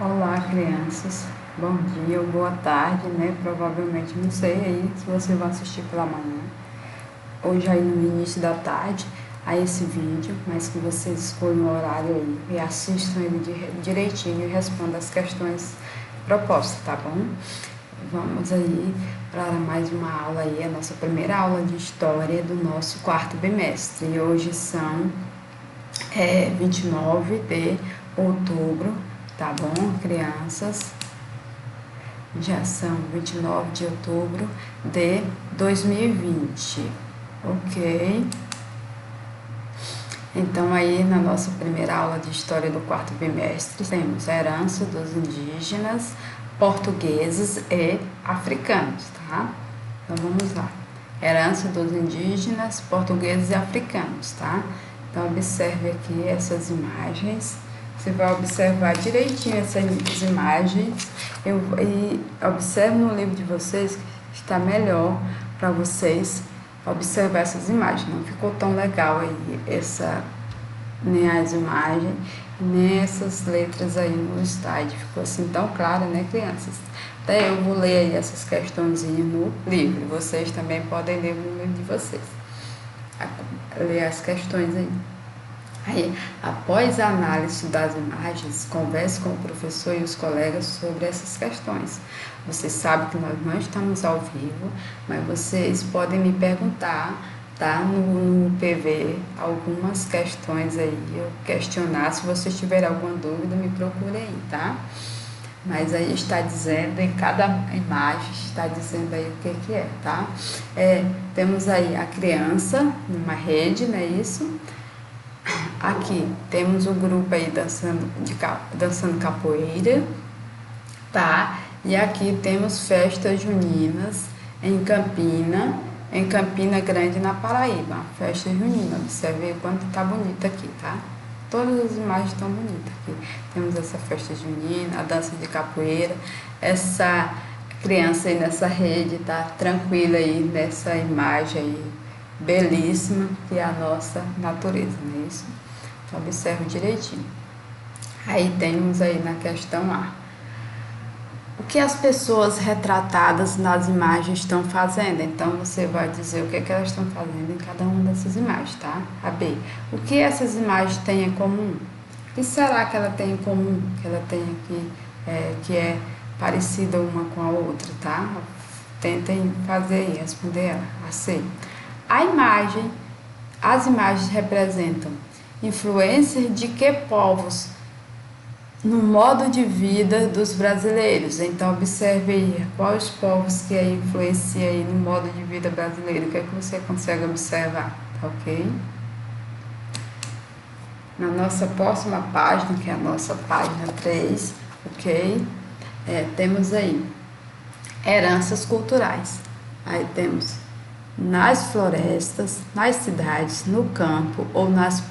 Olá, crianças. Bom dia ou boa tarde, né? Provavelmente, não sei aí se você vai assistir pela manhã. Hoje aí no início da tarde a esse vídeo, mas que vocês escolham o horário aí e assistam ele direitinho e respondam as questões propostas, tá bom? Vamos aí para mais uma aula aí, a nossa primeira aula de história do nosso quarto bimestre. E hoje são 29 de outubro, tá bom, crianças? Já são 29 de outubro de 2020, ok? Então, aí na nossa primeira aula de história do quarto bimestre, temos a herança dos indígenas, portugueses e africanos, tá? Então, vamos lá. Herança dos indígenas, portugueses e africanos, tá? Então, observe aqui essas imagens. Você vai observar direitinho essas imagens e observe no livro de vocês que está melhor para vocês observar essas imagens. Não ficou tão legal aí nem as imagens, nem essas letras aí no slide. Ficou assim tão claro, né, crianças? Até eu vou ler aí essas questõezinhas no livro. Vocês também podem ler no livro de vocês. Ler as questões aí. Aí, após a análise das imagens, converse com o professor e os colegas sobre essas questões. Vocês sabem que nós não estamos ao vivo, mas vocês podem me perguntar, tá? No PV, algumas questões aí, eu questionar. Se vocês tiverem alguma dúvida, me procure aí, tá? Mas aí está dizendo, em cada imagem está dizendo aí o que é, tá? Temos aí a criança numa rede, não é isso? Aqui temos um grupo aí dançando capoeira, tá? E aqui temos festas juninas em Campina Grande, na Paraíba. Festa junina, observe o quanto tá bonita aqui, tá? Todas as imagens estão bonitas aqui. Temos essa festa junina, a dança de capoeira, essa criança aí nessa rede, tá? Tranquila aí nessa imagem aí, belíssima, que é a nossa natureza, não é isso? Então, observe direitinho. Aí temos aí na questão A. O que as pessoas retratadas nas imagens estão fazendo? Então, você vai dizer o que elas estão fazendo em cada uma dessas imagens, tá? A B. O que essas imagens têm em comum? O que será que ela tem em comum? Que ela tem aqui, que é parecida uma com a outra, tá? Tentem fazer aí, responder ela. A C. As imagens representam influências de que povos no modo de vida dos brasileiros? Então, observe aí quais povos que influenciam aí no modo de vida brasileiro. O que é que você consegue observar, ok? Na nossa próxima página, que é a nossa página 3, ok? Temos aí heranças culturais. Aí temos nas florestas, nas cidades, no campo ou nas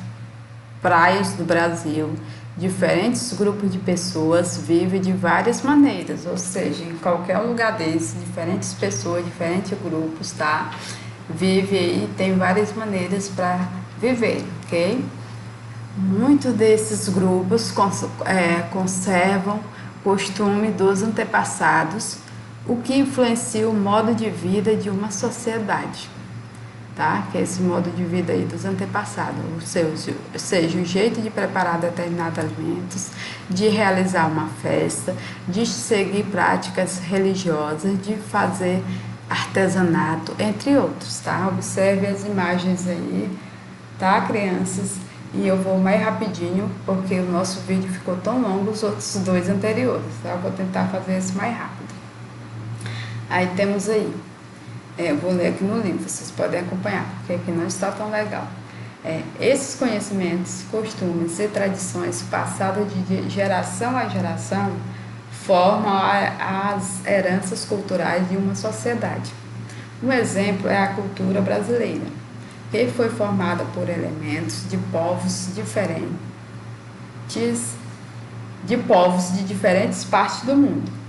praias do Brasil, diferentes grupos de pessoas vivem de várias maneiras, ou seja, em qualquer lugar desse, diferentes pessoas, diferentes grupos, tá? Vive aí, tem várias maneiras para viver, ok? Muitos desses grupos conservam costume dos antepassados, o que influencia o modo de vida de uma sociedade, tá? Que é esse modo de vida aí dos antepassados, ou seja, o jeito de preparar determinados alimentos, de realizar uma festa, de seguir práticas religiosas, de fazer artesanato, entre outros, tá? Observe as imagens aí, tá, crianças? E eu vou mais rapidinho, porque o nosso vídeo ficou tão longo, os outros dois anteriores, tá? Eu vou tentar fazer esse mais rápido. Aí temos aí, eu vou ler aqui no livro, vocês podem acompanhar, porque aqui não está tão legal. Esses conhecimentos, costumes e tradições passadas de geração a geração formam as heranças culturais de uma sociedade. Um exemplo é a cultura brasileira, que foi formada por elementos de povos de diferentes partes do mundo.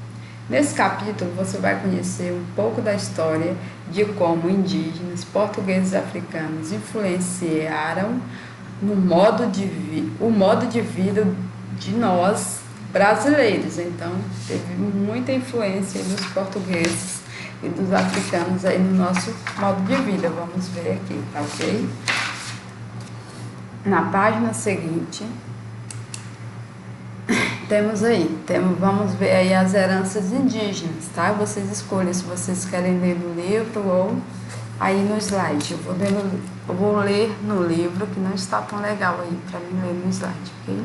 Nesse capítulo, você vai conhecer um pouco da história de como indígenas, portugueses e africanos influenciaram o modo de vida de nós brasileiros. Então, teve muita influência dos portugueses e dos africanos aí no nosso modo de vida. Vamos ver aqui, tá ok? Na página seguinte, vamos ver aí as heranças indígenas, tá? Vocês escolhem se vocês querem ler no livro ou aí no slide. Eu vou ler no livro, que não está tão legal aí para mim ler no slide, ok?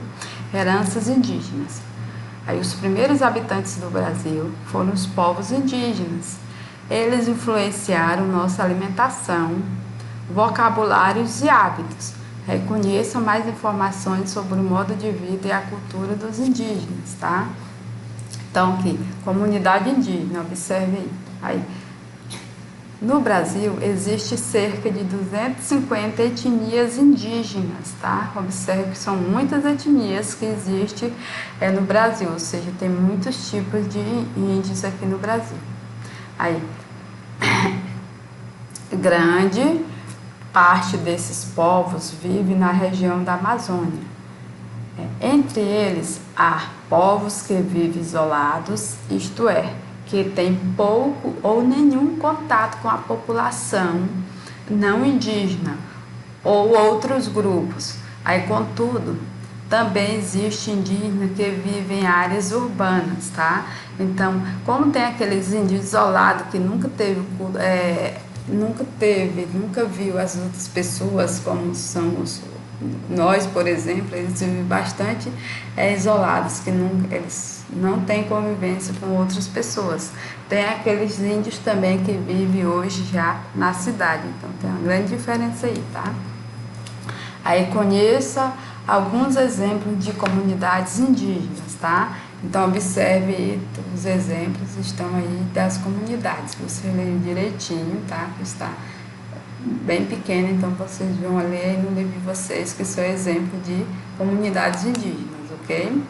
Heranças indígenas. Aí os primeiros habitantes do Brasil foram os povos indígenas. Eles influenciaram nossa alimentação, vocabulários e hábitos. Reconheçam mais informações sobre o modo de vida e a cultura dos indígenas, tá? Então, aqui, comunidade indígena, observe aí. No Brasil, existe cerca de 250 etnias indígenas, tá? Observe que são muitas etnias que existem no Brasil, ou seja, tem muitos tipos de índios aqui no Brasil. Aí, grande parte desses povos vive na região da Amazônia. Entre eles, há povos que vivem isolados, isto é, que têm pouco ou nenhum contato com a população não indígena ou outros grupos. Aí, contudo, também existe indígena que vivem em áreas urbanas, tá? Então, como tem aqueles índios isolados que nunca viu as outras pessoas, como somos nós, por exemplo, eles vivem bastante isolados, que eles não têm convivência com outras pessoas. Tem aqueles índios também que vivem hoje já na cidade, então tem uma grande diferença aí, tá? Aí conheça alguns exemplos de comunidades indígenas, tá? Então observe aí, os exemplos estão aí das comunidades, você lê direitinho, tá? Que está bem pequeno, então vocês vão ler aí no livro de vocês, que são exemplos de comunidades indígenas, ok?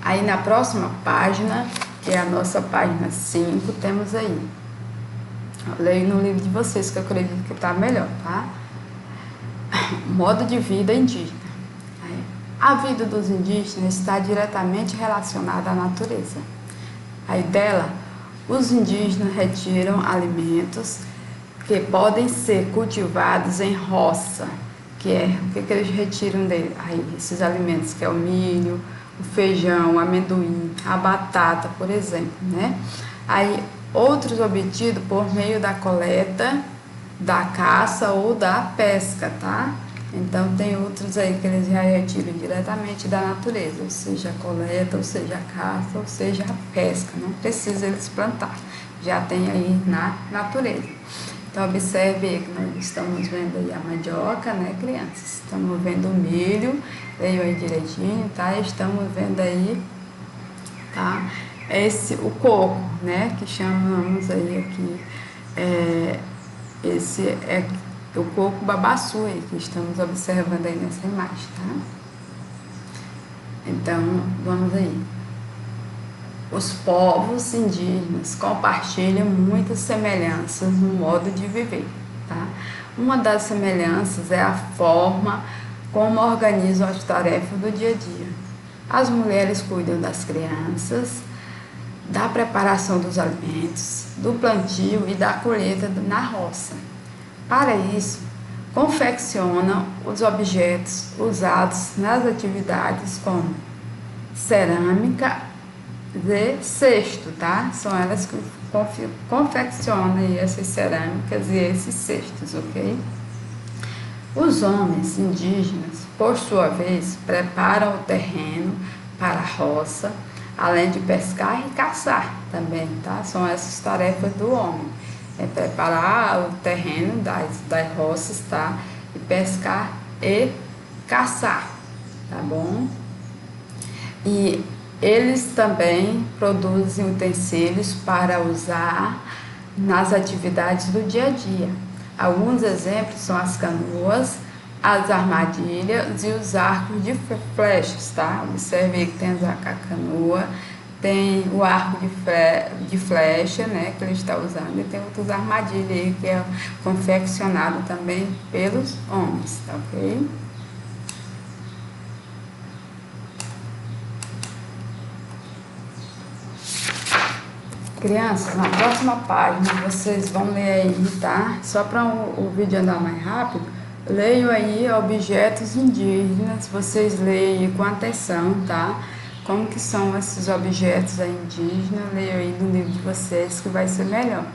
Aí na próxima página, que é a nossa página 5, temos aí, leio no livro de vocês, que eu acredito que está melhor, tá? Modo de vida indígena. A vida dos indígenas está diretamente relacionada à natureza. Aí dela, os indígenas retiram alimentos que podem ser cultivados em roça, que é o que eles retiram dele? Aí, esses alimentos, que é o milho, o feijão, o amendoim, a batata, por exemplo, né? Aí, outros obtidos por meio da coleta, da caça ou da pesca, tá? Então, tem outros aí que eles já retiram diretamente da natureza, ou seja, a coleta, ou seja, a caça, ou seja, a pesca. Não precisa eles plantar, já tem aí na natureza. Então, observe que nós estamos vendo aí a mandioca, né, crianças? Estamos vendo o milho, leiam aí direitinho, tá? Estamos vendo aí, tá? O coco, né, que chamamos aí aqui, esse é o coco babaçu aí, que estamos observando aí nessa imagem, tá? Então, vamos aí. Os povos indígenas compartilham muitas semelhanças no modo de viver, tá? Uma das semelhanças é a forma como organizam as tarefas do dia a dia. As mulheres cuidam das crianças, da preparação dos alimentos, do plantio e da colheita na roça. Para isso, confeccionam os objetos usados nas atividades como cerâmica e cesto, tá? São elas que confeccionam essas cerâmicas e esses cestos, ok? Os homens indígenas, por sua vez, preparam o terreno para a roça, além de pescar e caçar também, tá? São essas tarefas do homem. É preparar o terreno das roças, tá? E pescar e caçar, tá bom? E eles também produzem utensílios para usar nas atividades do dia a dia. Alguns exemplos são as canoas, as armadilhas e os arcos de flechas, tá? Observe aí que tem a canoa, tem o arco de flecha, né, que ele está usando, e tem outras armadilhas aí que é confeccionado também pelos homens, tá ok? Crianças, na próxima página vocês vão ler aí, tá? Só para o vídeo andar mais rápido, leiam aí objetos indígenas, vocês leiam com atenção, tá? Como que são esses objetos aí indígenas, leiam aí no livro de vocês que vai ser melhor.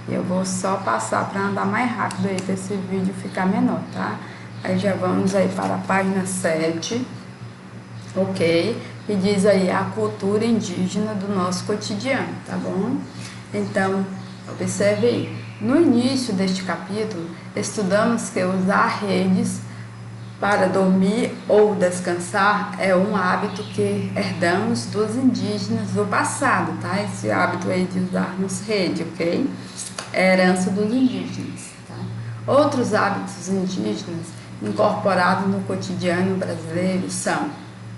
Eu vou só passar para andar mais rápido aí, para esse vídeo ficar menor, tá? Aí já vamos aí para a página 7, ok? Que diz aí a cultura indígena do nosso cotidiano, tá bom? Então, observe aí. No início deste capítulo, estudamos que usar redes para dormir ou descansar é um hábito que herdamos dos indígenas do passado, tá? Esse hábito aí de usarmos rede, ok? É herança dos indígenas, tá? Outros hábitos indígenas incorporados no cotidiano brasileiro são,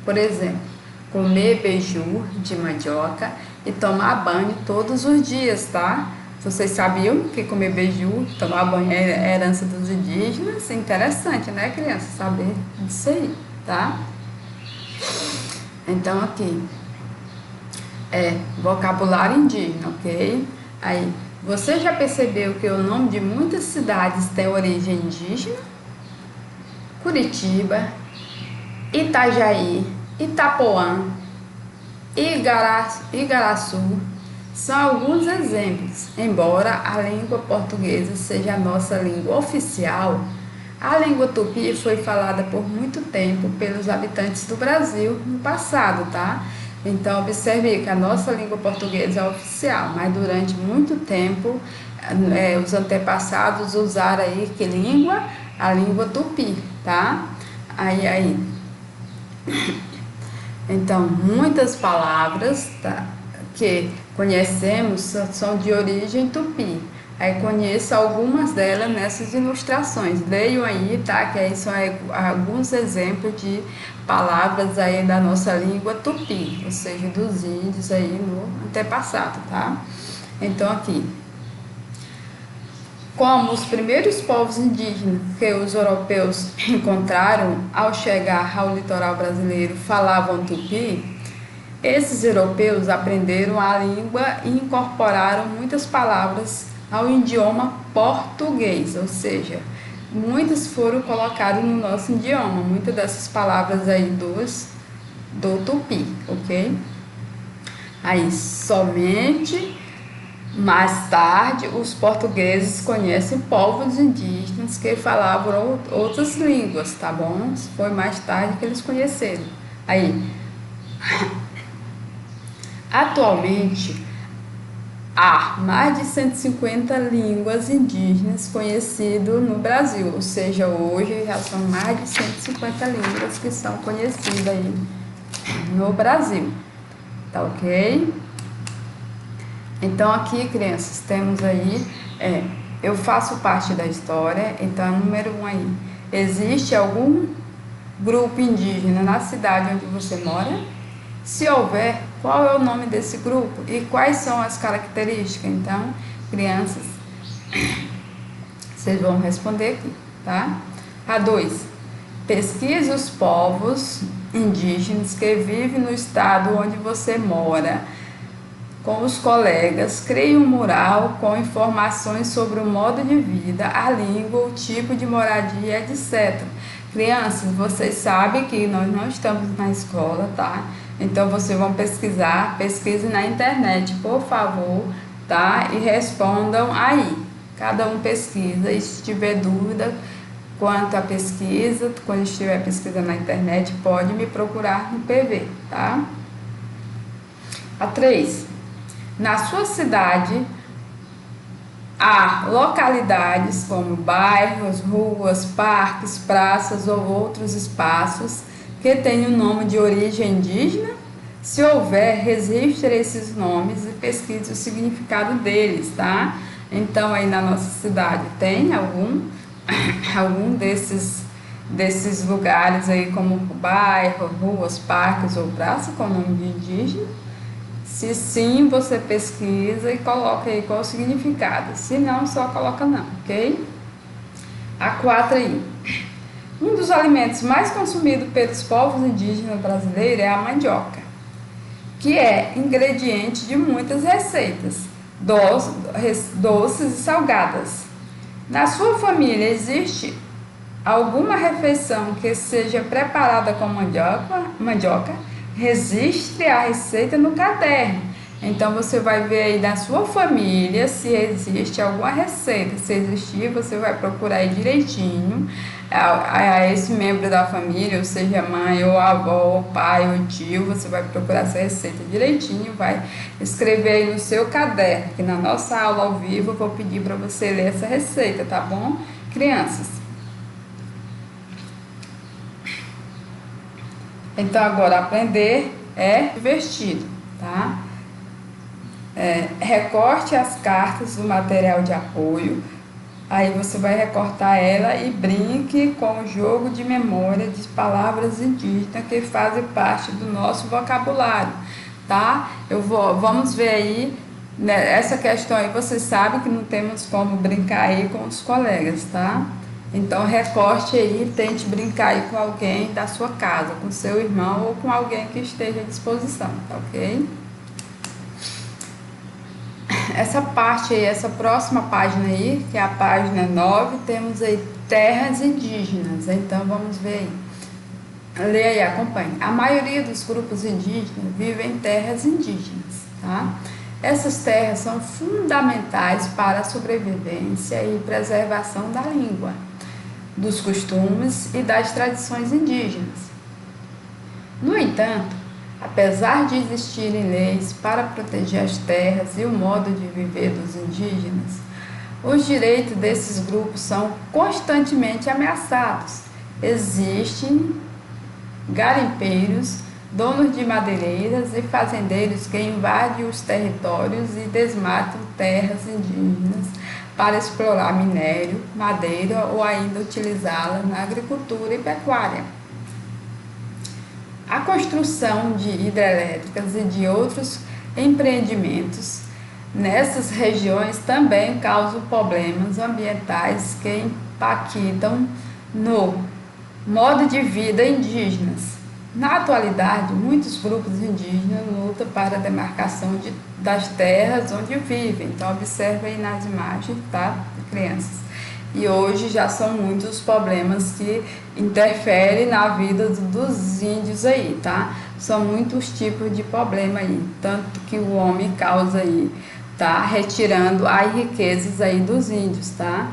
por exemplo, comer beiju de mandioca e tomar banho todos os dias, tá? Vocês sabiam que comer beiju, tomar banho é herança dos indígenas? Interessante, né, criança? Saber disso aí, tá? Então, aqui é vocabulário indígena, ok? Aí, você já percebeu que o nome de muitas cidades tem origem indígena? Curitiba, Itajaí, Itapoã, Igaraçu são alguns exemplos. Embora a língua portuguesa seja a nossa língua oficial, a língua tupi foi falada por muito tempo pelos habitantes do Brasil no passado, tá? Então, observe que a nossa língua portuguesa é oficial, mas durante muito tempo os antepassados usaram aí que língua? A língua tupi, tá? Aí. Então, muitas palavras, tá, que conhecemos são de origem tupi. Aí conheço algumas delas nessas ilustrações. Leiam aí, tá? Que aí são alguns exemplos de palavras aí da nossa língua tupi, ou seja, dos índios aí no antepassado, tá? Então, aqui. Como os primeiros povos indígenas que os europeus encontraram ao chegar ao litoral brasileiro falavam tupi, esses europeus aprenderam a língua e incorporaram muitas palavras ao idioma português, ou seja, muitas foram colocadas no nosso idioma, muitas dessas palavras aí do tupi, ok? Aí, somente mais tarde, os portugueses conhecem povos indígenas que falavam outras línguas, tá bom? Foi mais tarde que eles conheceram. Aí, atualmente, há mais de 150 línguas indígenas conhecidas no Brasil, ou seja, hoje já são mais de 150 línguas que são conhecidas aí no Brasil, tá ok? Então, aqui, crianças, temos aí, eu faço parte da história, então, número 1 aí, existe algum grupo indígena na cidade onde você mora? Se houver, qual é o nome desse grupo e quais são as características? Então, crianças, vocês vão responder aqui, tá? A 2, pesquise os povos indígenas que vivem no estado onde você mora. Com os colegas, crie um mural com informações sobre o modo de vida, a língua, o tipo de moradia, etc. Crianças, vocês sabem que nós não estamos na escola, tá? Então, vocês vão pesquisar, pesquise na internet, por favor, tá? E respondam aí. Cada um pesquisa e se tiver dúvida quanto à pesquisa, quando estiver pesquisando na internet, pode me procurar no PV, tá? A 3. Na sua cidade, há localidades como bairros, ruas, parques, praças ou outros espaços que têm o nome de origem indígena? Se houver, registre esses nomes e pesquise o significado deles, tá? Então, aí na nossa cidade tem algum desses lugares aí como bairro, ruas, parques ou praças com nome de indígena? Se sim, você pesquisa e coloca aí qual o significado. Se não, só coloca não, ok? A 4 aí. Um dos alimentos mais consumidos pelos povos indígenas brasileiros é a mandioca, que é ingrediente de muitas receitas. doces e salgadas. Na sua família existe alguma refeição que seja preparada com mandioca? Registre a receita no caderno. Então você vai ver aí na sua família se existe alguma receita. Se existir, você vai procurar aí direitinho a esse membro da família, ou seja, mãe, ou avó, ou pai, ou tio. Você vai procurar essa receita direitinho, vai escrever aí no seu caderno, que na nossa aula ao vivo eu vou pedir para você ler essa receita, tá bom, crianças? Então agora aprender é divertido, tá? Recorte as cartas do material de apoio. Aí você vai recortar ela e brinque com o jogo de memória de palavras indígenas que fazem parte do nosso vocabulário, tá? Vamos ver aí, né, essa questão aí, vocês sabem que não temos como brincar aí com os colegas, tá? Então recorte aí e tente brincar aí com alguém da sua casa, com seu irmão ou com alguém que esteja à disposição, tá ok? Essa parte aí, essa próxima página aí, que é a página 9, temos aí terras indígenas. Então vamos ver aí. Leia aí, acompanhe. A maioria dos grupos indígenas vivem em terras indígenas, tá? Essas terras são fundamentais para a sobrevivência e preservação da língua, dos costumes e das tradições indígenas. No entanto, apesar de existirem leis para proteger as terras e o modo de viver dos indígenas, os direitos desses grupos são constantemente ameaçados. Existem garimpeiros, donos de madeireiras e fazendeiros que invadem os territórios e desmatam terras indígenas para explorar minério, madeira ou ainda utilizá-la na agricultura e pecuária. A construção de hidrelétricas e de outros empreendimentos nessas regiões também causam problemas ambientais que impactam no modo de vida indígenas. Na atualidade, muitos grupos indígenas lutam para a demarcação das terras onde vivem. Então, observe aí nas imagens, tá, crianças? E hoje já são muitos os problemas que interferem na vida dos índios aí, tá? São muitos tipos de problema aí, tanto que o homem causa aí, tá? Retirando as riquezas aí dos índios, tá?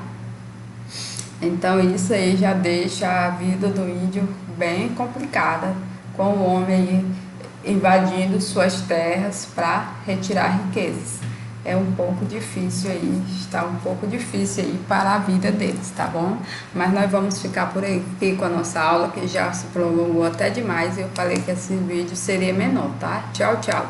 Então isso aí já deixa a vida do índio bem complicada, com o homem aí invadindo suas terras para retirar riquezas. É um pouco difícil aí, está um pouco difícil aí para a vida deles, tá bom? Mas nós vamos ficar por aqui com a nossa aula, que já se prolongou até demais, e eu falei que esse vídeo seria menor, tá? Tchau, tchau!